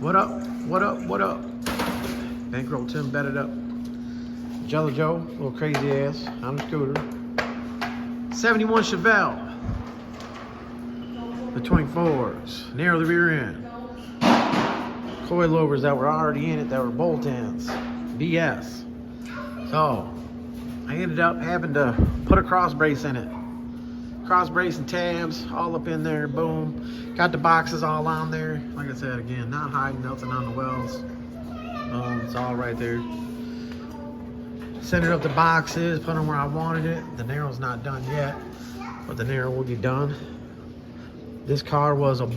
What up? What up? What up? Bankroll Tim bedded up. Jello Joe, little crazy ass on the scooter. 71 Chevelle. The 24s. Narrow the rear end. Coilovers that were already in it that were bolt ends. BS. So I ended up having to put a cross brace in it. Cross brace and tabs all up in there. Boom. Got the boxes all on there. Like I said again, not hiding nothing on the wells. It's all right there. Centered up the boxes, put them where I wanted it. The narrow's not done yet, but the narrow will be done. This car was a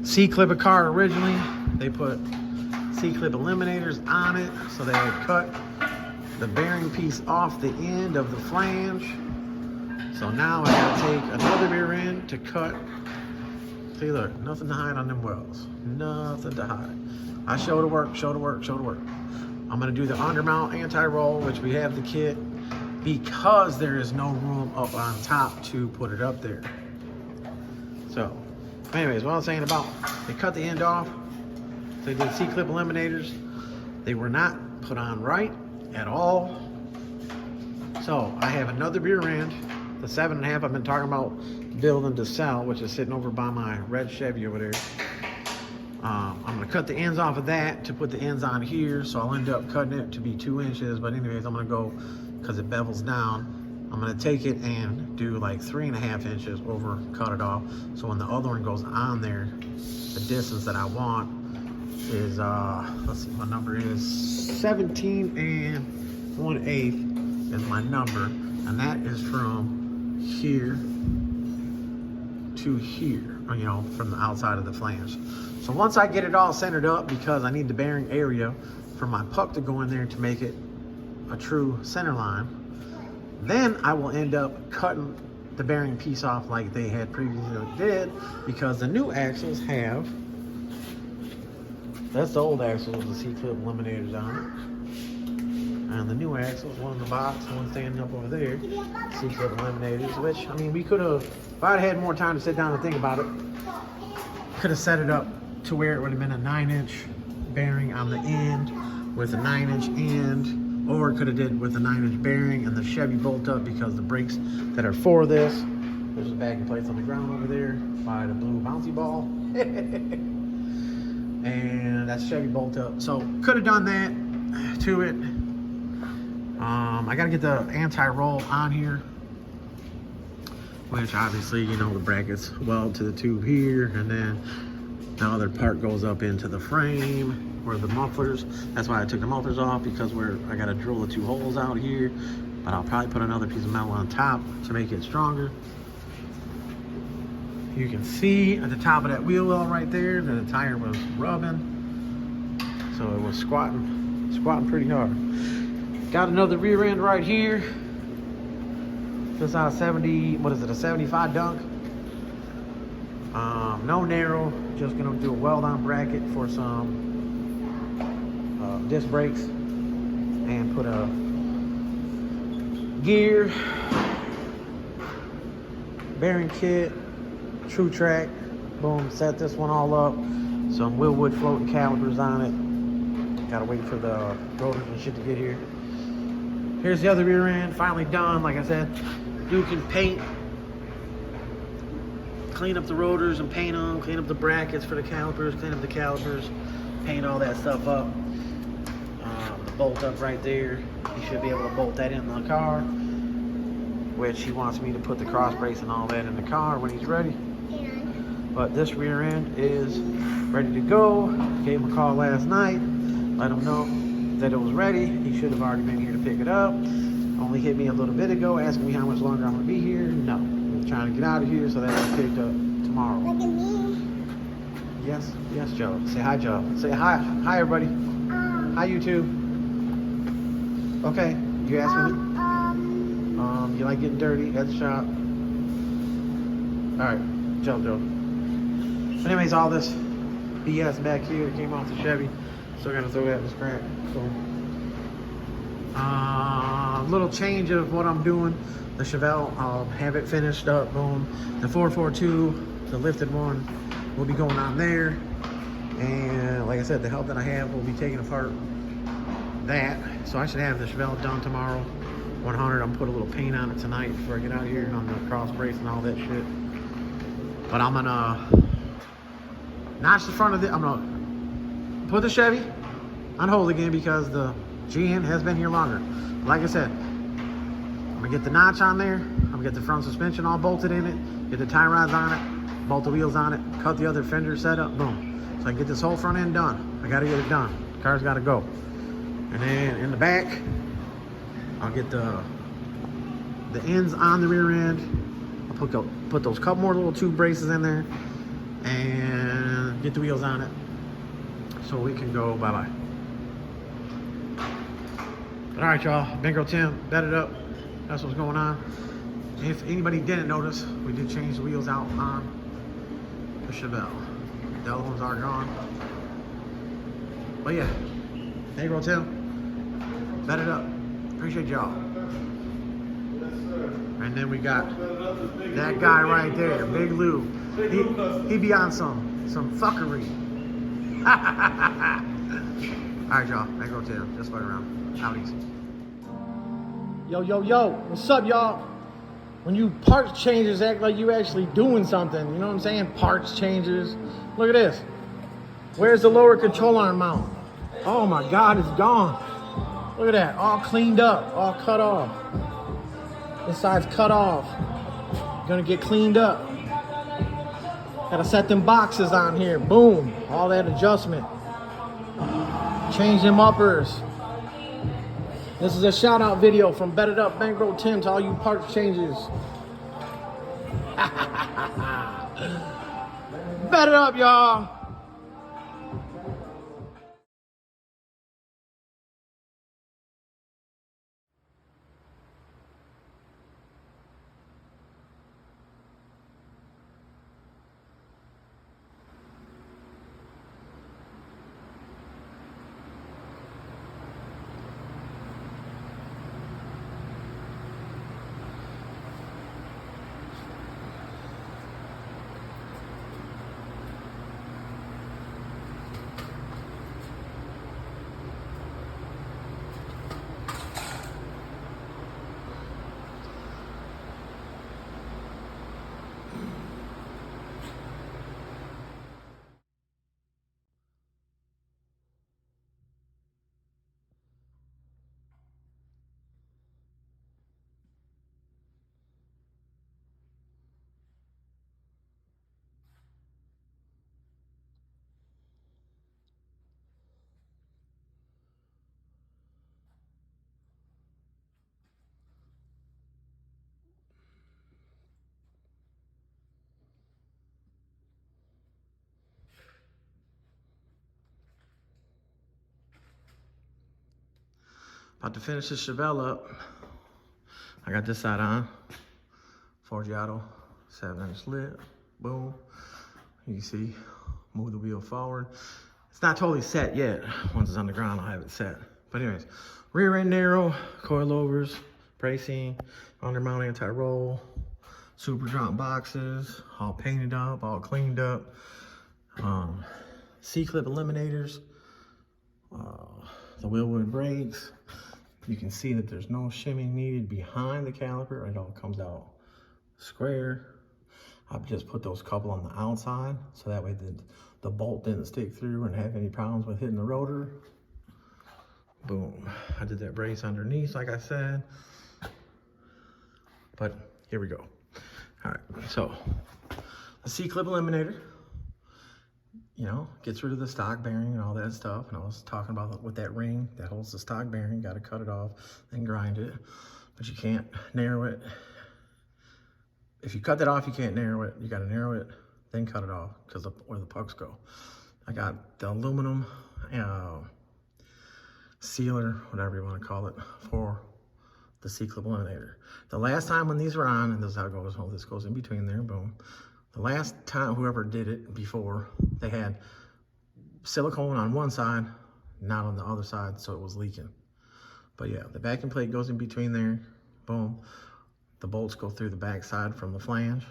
C-clip car originally. They put C-clip eliminators on it, so they had cut the bearing piece off the end of the flange. So now I gotta take another rear end to cut. See, look, nothing to hide on them wells. Nothing to hide. I show the work, show the work, show the work. I'm gonna do the undermount anti-roll, which we have the kit, because there is no room up on top to put it up there. So, anyways, what I'm saying about, they cut the end off. They did C-clip eliminators. They were not put on right at all. So I have another rear end, the 7.5 I've been talking about building to sell, which is sitting over by my red Chevy over there. I'm gonna cut the ends off of that to put the ends on here, so I'll end up cutting it to be 2 inches. But anyways, I'm gonna go, because it bevels down, I'm gonna take it and do like 3.5 inches over, cut it off. So when the other one goes on there, the distance that I want is, let's see, my number is 17 1/8 is my number. And that is from here to here, you know, from the outside of the flange. So once I get it all centered up, because I need the bearing area for my puck to go in there to make it a true center line, then I will end up cutting the bearing piece off like they had previously did, because the new axles have, that's the old axles with the C-clip eliminators on it. And the new axles, one in the box, one standing up over there, C-clip eliminators, which, I mean, we could have, if I'd had more time to sit down and think about it, could have set it up to where it would have been a 9-inch bearing on the end with a 9-inch end, or it could have did with a 9-inch bearing and the Chevy bolt up, because the brakes that are for this, there's a backing plates on the ground over there by the blue bouncy ball. And that's Chevy bolt up. So could have done that to it. I gotta get the anti-roll on here, which obviously, you know, the brackets weld to the tube here, and then the other part goes up into the frame where the mufflers. That's why I took the mufflers off, because I gotta drill the 2 holes out here. But I'll probably put another piece of metal on top to make it stronger. You can see at the top of that wheel well right there that the tire was rubbing, so it was squatting pretty hard. Got another rear end right here. Just out of 70, what is it, a 75 dunk. No narrow, just gonna do a weld on bracket for some disc brakes, and put a gear, bearing kit, true track, boom, set this one all up. Some Willwood floating calipers on it. Gotta wait for the rotors and shit to get here. Here's the other rear end, finally done. Like I said, you can paint, clean up the rotors and paint them, clean up the brackets for the calipers, clean up the calipers, paint all that stuff up. The bolt up right there, you should be able to bolt that in the car, which he wants me to put the cross brace and all that in the car when he's ready. But this rear end is ready to go. Gave him a call last night, let him know that it was ready. He should have already been here to pick it up. Only hit me a little bit ago, asking me how much longer I'm gonna be here. No, I'm trying to get out of here so that I'll be picked up tomorrow. Look at me. Yes, yes, Joe. Say hi, Joe. Say hi, hi, everybody. Hi, YouTube. Okay, you asking me? You like getting dirty at the shop? All right, Joe. But anyways, all this BS back here came off the Chevy. Still gotta throw that in the scrap. So, little change of what I'm doing. The Chevelle, I'll have it finished up. Boom. The 442, the lifted one, will be going on there. And like I said, the help that I have will be taking apart that. So I should have the Chevelle done tomorrow. 100. I'm gonna put a little paint on it tonight before I get out of here on the cross brace and all that shit. But I'm gonna notch the front of it. I'm gonna put the Chevy on hold again because the GN has been here longer. Like I said, I'm gonna get the notch on there. I'm gonna get the front suspension all bolted in it, get the tie rods on it, bolt the wheels on it, cut the other fender set up, boom. So I can get this whole front end done. I gotta get it done. The car's gotta go. And then in the back, I'll get the ends on the rear end. I'll put those couple more little tube braces in there and get the wheels on it so we can go bye-bye. All right, y'all. Bankroll Tim, bedded up. That's what's going on. If anybody didn't notice, we did change the wheels out on the Chevelle. The other ones are gone. But yeah, Bankroll Tim, bedded up. Appreciate y'all. And then we got that guy right there, Big Lou. He be on some fuckery. All right, y'all. Bankroll Tim, just fuck around. Out easy. Yo, what's up, y'all? When you parts changes act like you actually doing something, you know what I'm saying? Parts changes. Look at this. Where's the lower control arm mount? Oh my God, it's gone. Look at that, all cleaned up, all cut off. This side's cut off. Gonna get cleaned up. Gotta set them boxes on here. Boom, all that adjustment. Change them uppers. This is a shout out video from Bedded Up Bankroll Tim to all you parts changes. Bedded up, y'all. About to finish this Chevelle up. I got this side on. Forgiato, 7-inch lip, boom. You can see, move the wheel forward. It's not totally set yet. Once it's on the ground, I'll have it set. But anyways, rear end narrow, coilovers, bracing, undermount anti-roll, super drop boxes, all painted up, all cleaned up. C-clip eliminators, the wheel wood brakes. You can see that there's no shimming needed behind the caliper. It all comes out square. I've just put those couple on the outside so that way the bolt didn't stick through and have any problems with hitting the rotor. Boom. I did that brace underneath, like I said. But here we go. All right, so the C-clip eliminator, you know, gets rid of the stock bearing and all that stuff. And I was talking about with that ring that holds the stock bearing, got to cut it off and grind it, but you can't narrow it. If you cut that off, you can't narrow it. You got to narrow it, then cut it off because where the pucks go. I got the aluminum sealer, whatever you want to call it, for the C-clip eliminator. The last time when these were on, and this is how it goes, oh, this goes in between there, boom. The last time, whoever did it before, they had silicone on one side, not on the other side, so it was leaking. But yeah, the backing plate goes in between there, boom. The bolts go through the back side from the flange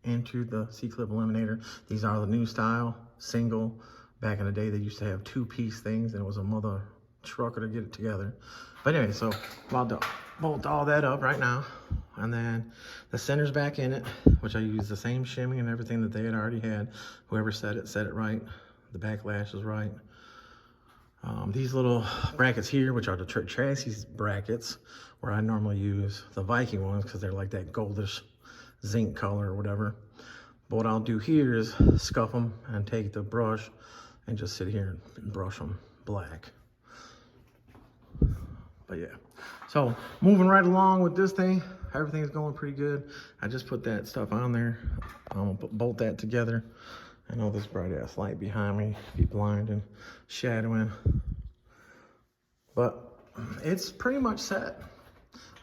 into the C-clip eliminator. These are the new style, single Back in the day, they used to have 2-piece things, and it was a mother trucker to get it together. But anyway, so I'm about to bolt all that up right now. And then the center's back in it, which I use the same shimmy and everything that they had already had. Whoever said it right. The backlash is right. These little brackets here, which are the chassis brackets, where I normally use the Viking ones because they're like that goldish zinc color or whatever. But what I'll do here is scuff them and take the brush and just sit here and brush them black. But yeah, so moving right along with this thing, everything's going pretty good. I just put that stuff on there. I'm gonna bolt that together. I know this bright ass light behind me be blinding, shadowing, but it's pretty much set.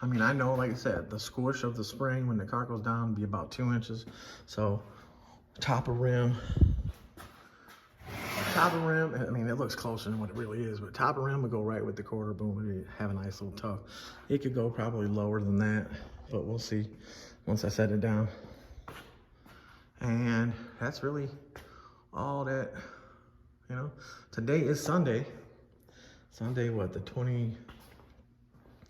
I mean, I know, like I said, the squish of the spring when the car goes down will be about 2 inches. So top of rim, I mean, it looks closer than what it really is, but top of rim would go right with the quarter boom and have a nice little tuck. It could go probably lower than that, but we'll see once I set it down. And that's really all that, you know. Today is Sunday. Sunday, what, the 20,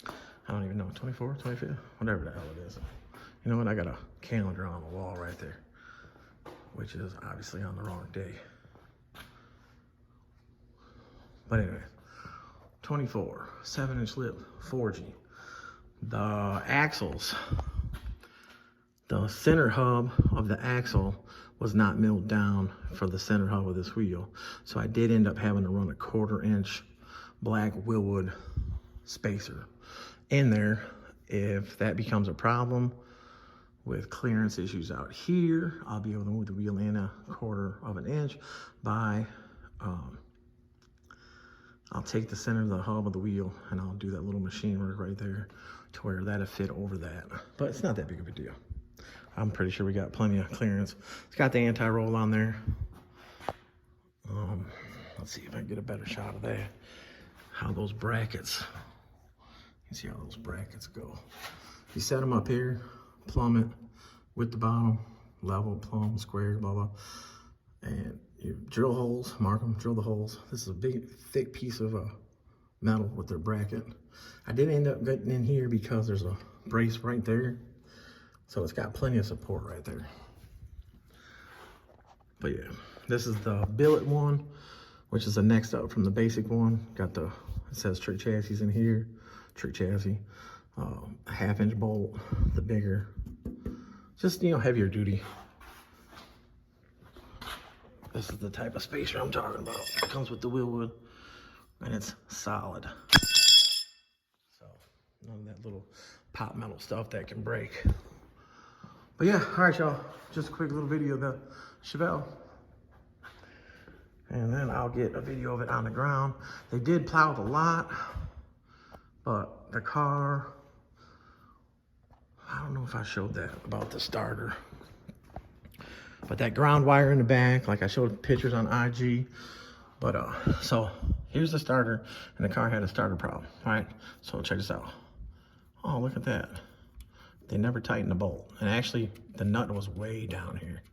I don't even know, 24th, 25th, whatever the hell it is. You know what, I got a calendar on the wall right there, which is obviously on the wrong day. But anyway, 24, 7-inch lip, 4G. The axles, the center hub of the axle was not milled down for the center hub of this wheel. So I did end up having to run a 1/4-inch black Willwood spacer in there. If that becomes a problem with clearance issues out here, I'll be able to move the wheel in 1/4 inch by, I'll take the center of the hub of the wheel and I'll do that little machine work right there to where that'll fit over that. But it's not that big of a deal. I'm pretty sure we got plenty of clearance. It's got the anti-roll on there. Let's see if I can get a better shot of that. How those brackets, you see how those brackets go. You set them up here, plumb it with the bottom, level, plumb, square, blah, blah. And you drill holes, mark them, drill the holes. This is a big, thick piece of metal with their bracket. I did end up getting in here because there's a brace right there. So it's got plenty of support right there. But yeah, this is the billet one, which is the next up from the basic one. Got the, it says trick chassis in here, trick chassis, 1/2-inch bolt, the bigger, just, you know, heavier duty. This is the type of spacer I'm talking about. It comes with the Willwood and it's solid. So none of that little pop metal stuff that can break. But yeah, all right, y'all. Just a quick little video of the Chevelle. And then I'll get a video of it on the ground. They did plow the lot, but the car, I don't know if I showed that about the starter. But that ground wire in the back, like I showed pictures on IG. But so here's the starter, and the car had a starter problem, right? So check this out. Oh, look at that. They never tightened the bolt. And actually, the nut was way down here.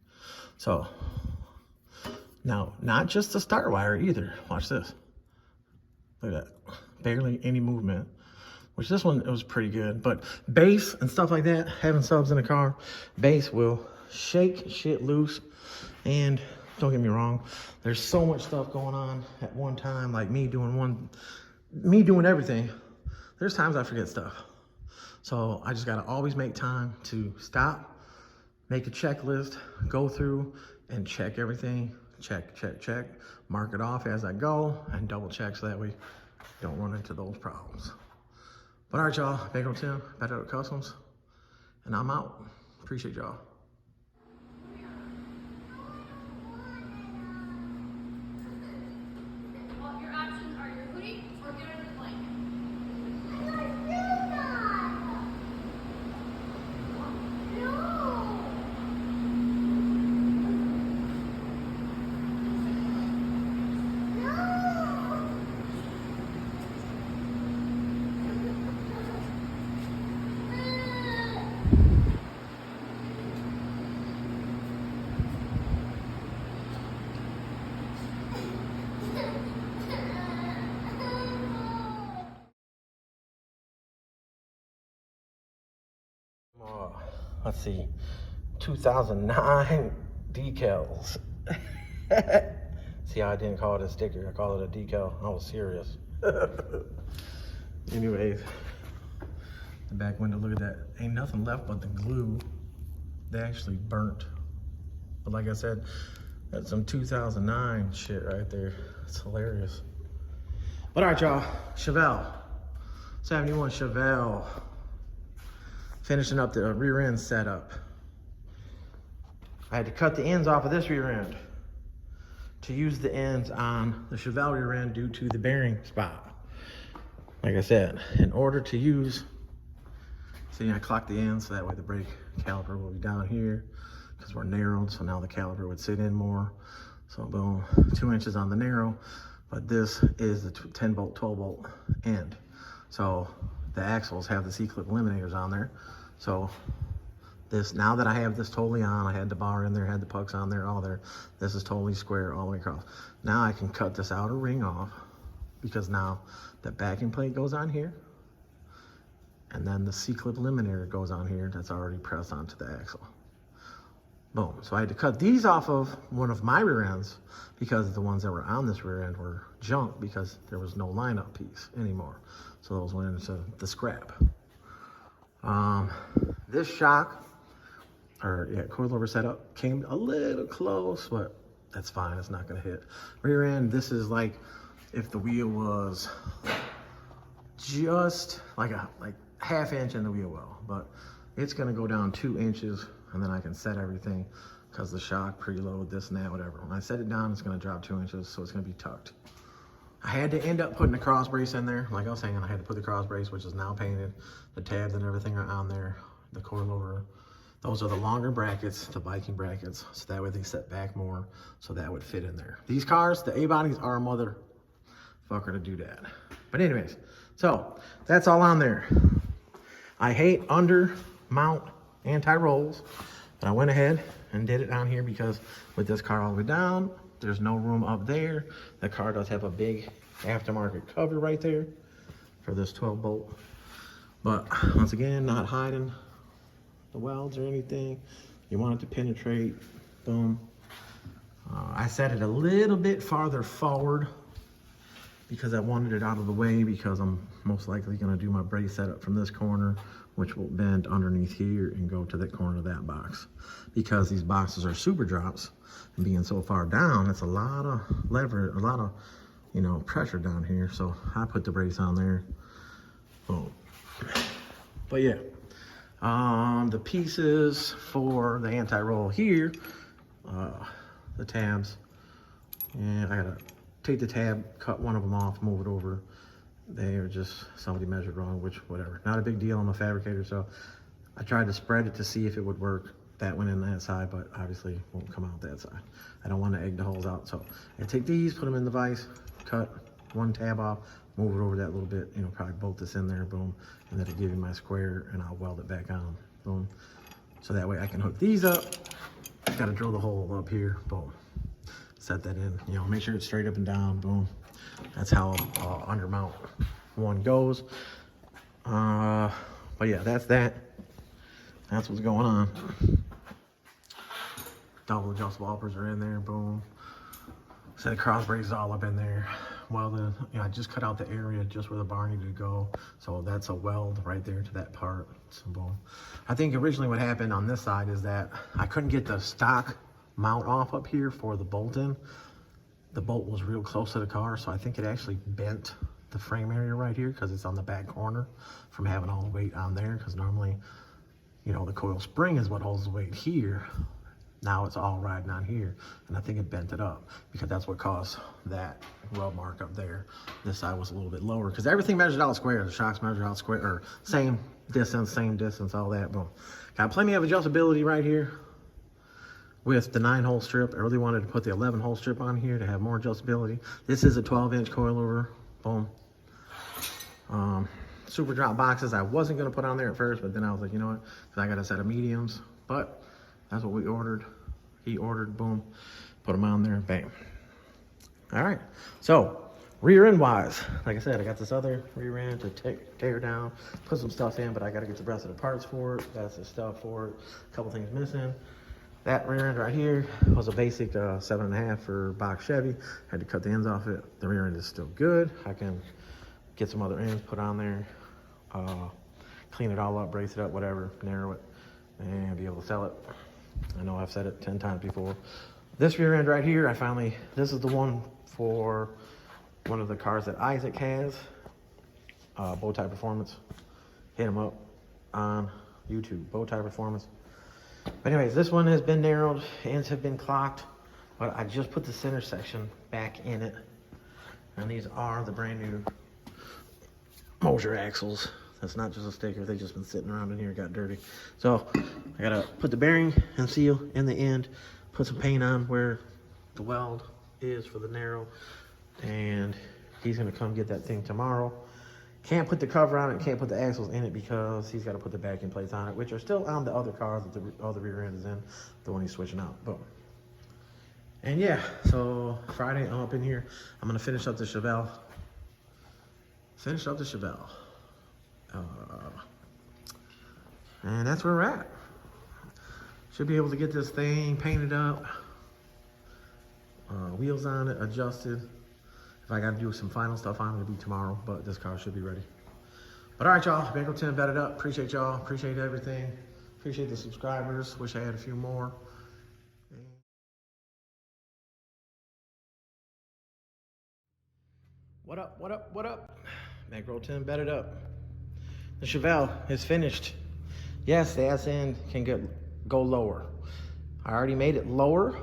So, now, not just the start wire either. Watch this. Look at that. Barely any movement. Which this one, it was pretty good. But bass and stuff like that, having subs in a car, bass will shake shit loose. And don't get me wrong, there's so much stuff going on at one time, like me doing everything. There's times I forget stuff. So I just gotta always make time to stop, make a checklist, go through and check everything, check, mark it off as I go and double check so that we don't run into those problems. But all right, y'all, Bankroll Tim, Bankroll Customs, and I'm out. Appreciate y'all. let's see, 2009 decals. See how I didn't call it a sticker, I call it a decal. I was serious. Anyways, the back window, look at that. Ain't nothing left but the glue. They actually burnt. But like I said, that's some 2009 shit right there. It's hilarious. But all right, y'all, Chevelle, 71 Chevelle. Finishing up the rear end setup. I had to cut the ends off of this rear end to use the ends on the Chevelle rear end due to the bearing spot. Like I said, in order to use, see, I clocked the ends so that way the brake caliper will be down here because we're narrowed, so now the caliper would sit in more. So boom, 2 inches on the narrow, but this is the 10 bolt, 12 bolt end. So the axles have the C-clip eliminators on there. So this, now that I have this totally on, I had the bar in there, had the pucks on there, all there. This is totally square all the way across. Now I can cut this outer ring off because now the backing plate goes on here. And then the C-clip eliminator goes on here. That's already pressed onto the axle. Boom. So I had to cut these off of one of my rear ends because the ones that were on this rear end were junk because there was no lineup piece anymore. So those went into the scrap. This shock, or yeah, coilover setup came a little close, but that's fine. It's not going to hit. Rear end, this is like if the wheel was just like a half inch in the wheel well, but it's going to go down 2 inches, and then I can set everything because the shock, preload, this and that, whatever. When I set it down, it's going to drop 2 inches, so it's going to be tucked. I had to end up putting the cross brace in there. Like I was saying, I had to put the cross brace, which is now painted. The tabs and everything are on there. The coilover, those are the longer brackets, the biking brackets, so that way they set back more, so that would fit in there. These cars, the A-bodies are a motherfucker to do that. But anyways, so that's all on there. I hate under mount anti-rolls, but I went ahead and did it on here because with this car all the way down, there's no room up there. The car does have a big aftermarket cover right there for this 12 bolt. But once again, not hiding the welds or anything. You want it to penetrate, boom. I set it a little bit farther forward because I wanted it out of the way because I'm most likely gonna do my brace setup from this corner, which will bend underneath here and go to that corner of that box. Because these boxes are super drops, and being so far down, it's a lot of lever, a lot of, you know, pressure down here. So I put the brace on there, boom. But yeah, the pieces for the anti-roll here, the tabs, and I gotta take the tab, cut one of them off, move it over. They are just, somebody measured wrong, which, whatever. Not a big deal, I'm a fabricator, so I tried to spread it to see if it would work. That went in that side, but obviously won't come out that side. I don't want to egg the holes out, so I take these, put them in the vise, cut one tab off, move it over that little bit, you know, probably bolt this in there, boom, and then it'll give you my square, and I'll weld it back on, boom. So that way I can hook these up. Got to drill the hole up here, boom. Set that in, you know, make sure it's straight up and down, boom. That's how undermount one goes. But yeah, that's that. That's what's going on. Double adjustable uppers are in there, boom. Set of cross braces all up in there. Welded, you know, I just cut out the area just where the bar needed to go. So that's a weld right there to that part, so boom. I think originally what happened on this side is that I couldn't get the stock mount off up here for the bolt-in. The bolt was real close to the car, so I think it actually bent the frame area right here because it's on the back corner from having all the weight on there, because normally, you know, the coil spring is what holds the weight here. Now it's all riding on here, and I think it bent it up because that's what caused that rub mark up there. This side was a little bit lower because everything measured out square. The shocks measured out square, or same distance, all that, boom. Got plenty of adjustability right here with the 9-hole strip. I really wanted to put the 11-hole strip on here to have more adjustability. This is a 12-inch coilover, boom. Super drop boxes I wasn't gonna put on there at first, but then I was like, you know what, because I got a set of mediums, but that's what we ordered. He ordered, boom, put them on there, bam. All right, so rear end wise, like I said, I got this other rear end to tear down, put some stuff in, but I got to get the rest of the parts for it. That's the stuff for it. A couple things missing. That rear end right here was a basic 7.5 for box Chevy. Had to cut the ends off it. The rear end is still good. I can get some other ends put on there, clean it all up, brace it up, whatever, narrow it, and be able to sell it. I know I've said it 10 times before. This rear end right here, this is the one for one of the cars that Isaac has, Bowtie Performance. Hit him up on YouTube, Bowtie Performance. But anyways, this one has been narrowed, ends have been clocked, but I just put the center section back in it. And these are the brand new Moser axles. That's not just a sticker, they've just been sitting around in here, got dirty. So I gotta put the bearing and seal in the end, put some paint on where the weld is for the narrow, and he's gonna come get that thing tomorrow. Can't put the cover on it, can't put the axles in it because he's got to put the backing plates on it, which are still on the other car that the other rear end is in, the one he's switching out. Boom. And yeah, so Friday I'm up in here. I'm gonna finish up the Chevelle. And that's where we're at. Should be able to get this thing painted up, wheels on it, adjusted. If I gotta do some final stuff on it, it'll be tomorrow, but this car should be ready. But all right, y'all, Bankroll Tim bedded up. Appreciate y'all, appreciate everything. Appreciate the subscribers. Wish I had a few more. What up, what up, what up? Bankroll Tim bedded up. The Chevelle is finished. Yes, the ass end can go lower. I already made it lower,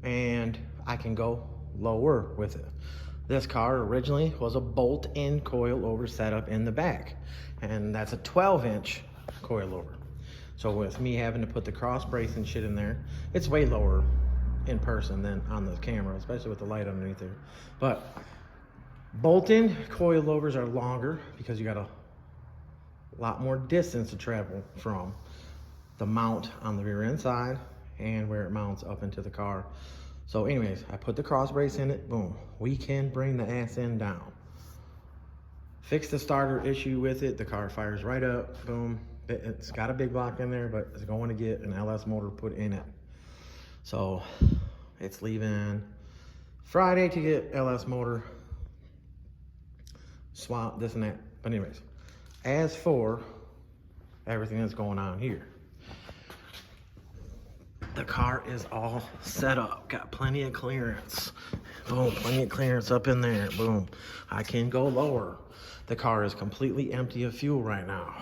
and I can go lower with it. This car originally was a bolt-in coilover setup in the back, and that's a 12-inch coilover. So with me having to put the cross brace and shit in there, it's way lower in person than on the camera, especially with the light underneath there. But bolt-in coilovers are longer because you got a lot more distance to travel from the mount on the rear end side and where it mounts up into the car. So anyways, I put the cross brace in it, boom. We can bring the ass end down. Fix the starter issue with it, the car fires right up, boom. It's got a big block in there, but it's going to get an LS motor put in it. So it's leaving Friday to get LS motor, swap, this and that. But anyways, as for everything that's going on here, the car is all set up, got plenty of clearance. Boom, plenty of clearance up in there, boom. I can go lower. The car is completely empty of fuel right now.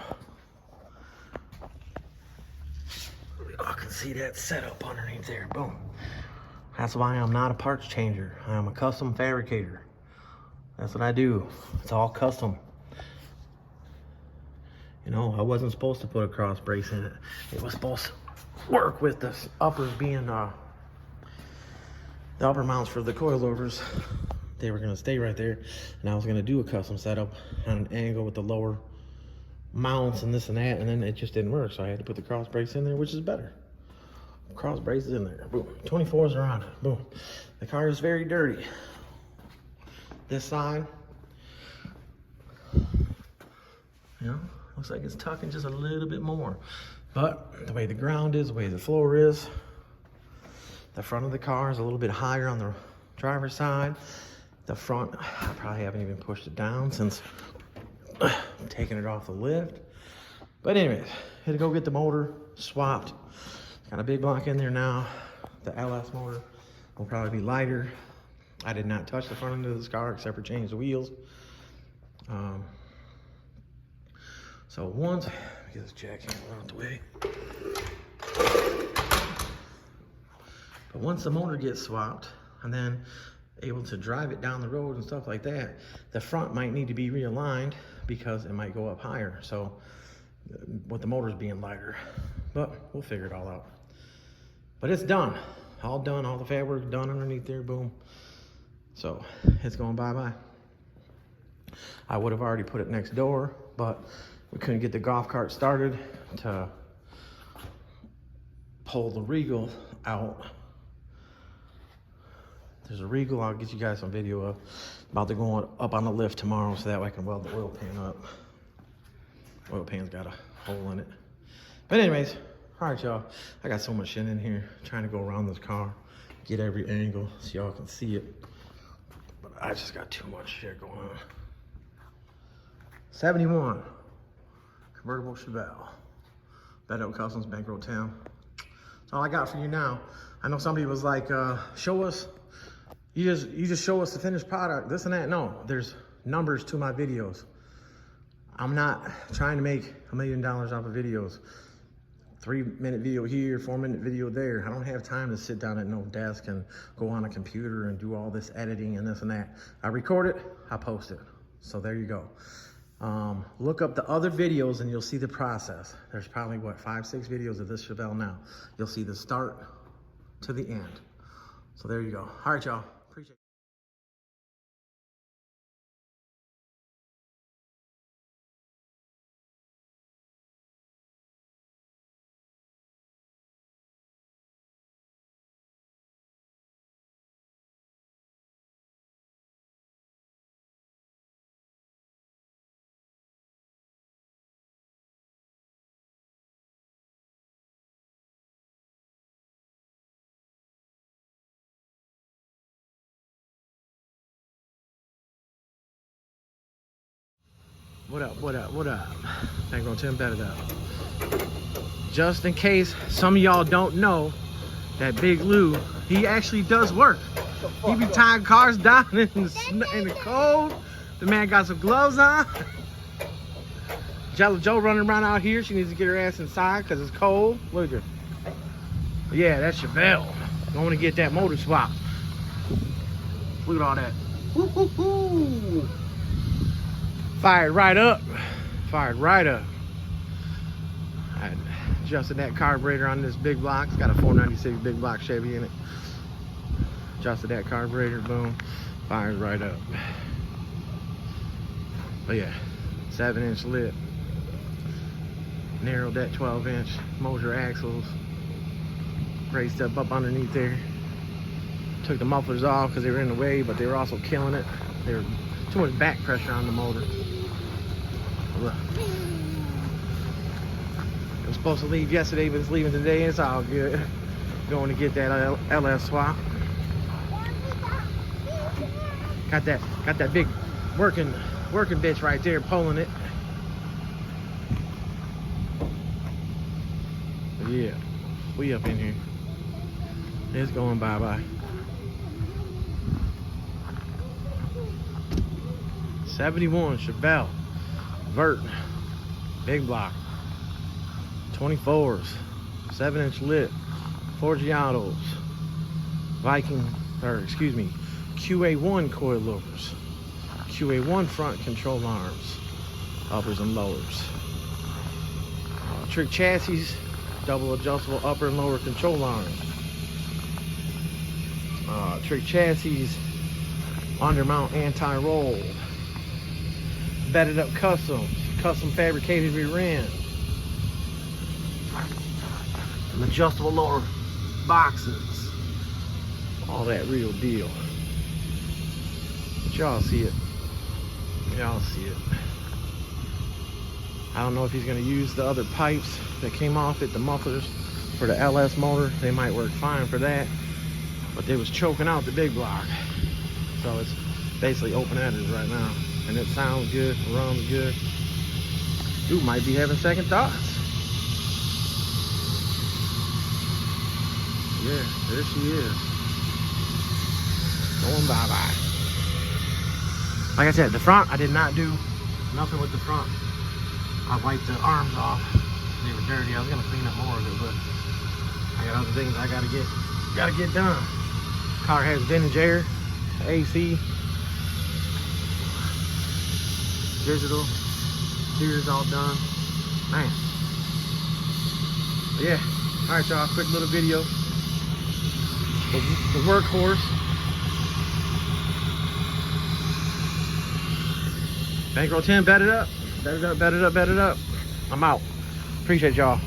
I can see that setup underneath there, boom. That's why I'm not a parts changer. I'm a custom fabricator. That's what I do. It's all custom. You know, I wasn't supposed to put a cross brace in it. It was supposed to work with the uppers being the upper mounts for the coilovers. They were gonna stay right there, and I was gonna do a custom setup on an angle with the lower mounts and this and that, and then it just didn't work, so I had to put the cross brace in there, which is better. Cross brace is in there, boom. 24s are on it, boom. The car is very dirty. This side, you know, looks like it's tucking just a little bit more. But the way the ground is, the way the floor is, the front of the car is a little bit higher on the driver's side. The front, I probably haven't even pushed it down since taking it off the lift. But anyways, had to go get the motor swapped. Got a big block in there now. The LS motor will probably be lighter. I did not touch the front end of this car except for change the wheels. So once, let me get this jackhammer out the way. But once the motor gets swapped and then able to drive it down the road and stuff like that, the front might need to be realigned because it might go up higher. So with the motors being lighter, but we'll figure it all out. But it's done, all done, all the fabric done underneath there, boom. So it's going bye-bye. I would have already put it next door, but we couldn't get the golf cart started to pull the Regal out. The There's a Regal I'll get you guys some video of. About to go up on the lift tomorrow so that way I can weld the oil pan up. Oil pan's got a hole in it. But anyways, all right, y'all. I got so much shit in here trying to go around this car, get every angle so y'all can see it. But I just got too much shit going on. 71 convertible Chevelle. Better Kustoms, Bankroll Tim. That's all I got for you now. I know somebody was like, show us, you just show us the finished product, this and that. No, there's numbers to my videos. I'm not trying to make $1 million off of videos. 3-minute video here, 4-minute video there. I don't have time to sit down at no desk and go on a computer and do all this editing and this and that. I record it, I post it. So there you go. Look up the other videos and you'll see the process. There's probably, what, 5-6 videos of this Chevelle now. You'll see the start to the end. So there you go. All right, y'all. Appreciate it. What up, what up, what up? Bankroll Tim, bet it up. Just in case some of y'all don't know, that Big Lou, he actually does work. He be tying cars down in the cold. The man got some gloves on. Jello Joe running around out here. She needs to get her ass inside because it's cold. Look at her. Yeah, that's Chevelle. Going to get that motor swap. Look at all that. Woo, woo, woo. Fired right up. Fired right up. I adjusted that carburetor on this big block. It's got a 496 big block Chevy in it. Adjusted that carburetor, boom. Fires right up. But yeah, 7-inch lip. Narrowed that 12-inch Moser axles. Raised up underneath there. Took the mufflers off because they were in the way, but they were also killing it. They were too much back pressure on the motor. Look. It was supposed to leave yesterday, but it's leaving today. It's all good. Going to get that LS swap. Got that big working bitch right there pulling it. But yeah, we up in here. It's going bye-bye. 71 Chevelle, vert, big block, 24s, 7-inch lip, Forgiatos, QA1 coilovers, QA1 front control arms, uppers and lowers, trick chassis, double adjustable upper and lower control arms, trick chassis, undermount anti-roll, bedded up Kustoms, custom fabricated rear end, some adjustable lower boxes, all that real deal. But y'all see it. Y'all see it. I don't know if he's gonna use the other pipes that came off it, the mufflers for the LS motor. They might work fine for that, but they was choking out the big block. So it's basically open-ended right now. And it sounds good, runs good. Dude might be having second thoughts. Yeah, there she is. Going bye-bye. Like I said, the front, I did not do nothing with the front. I wiped the arms off. They were dirty. I was gonna clean up more of it, but I got other things I gotta get done. Car has vintage air, AC, digital, steers all done. Man. But yeah, all right, y'all, quick little video. The workhorse. Bankroll Tim, bet it up. Bet it up, bet it up, bet it up. I'm out. Appreciate y'all.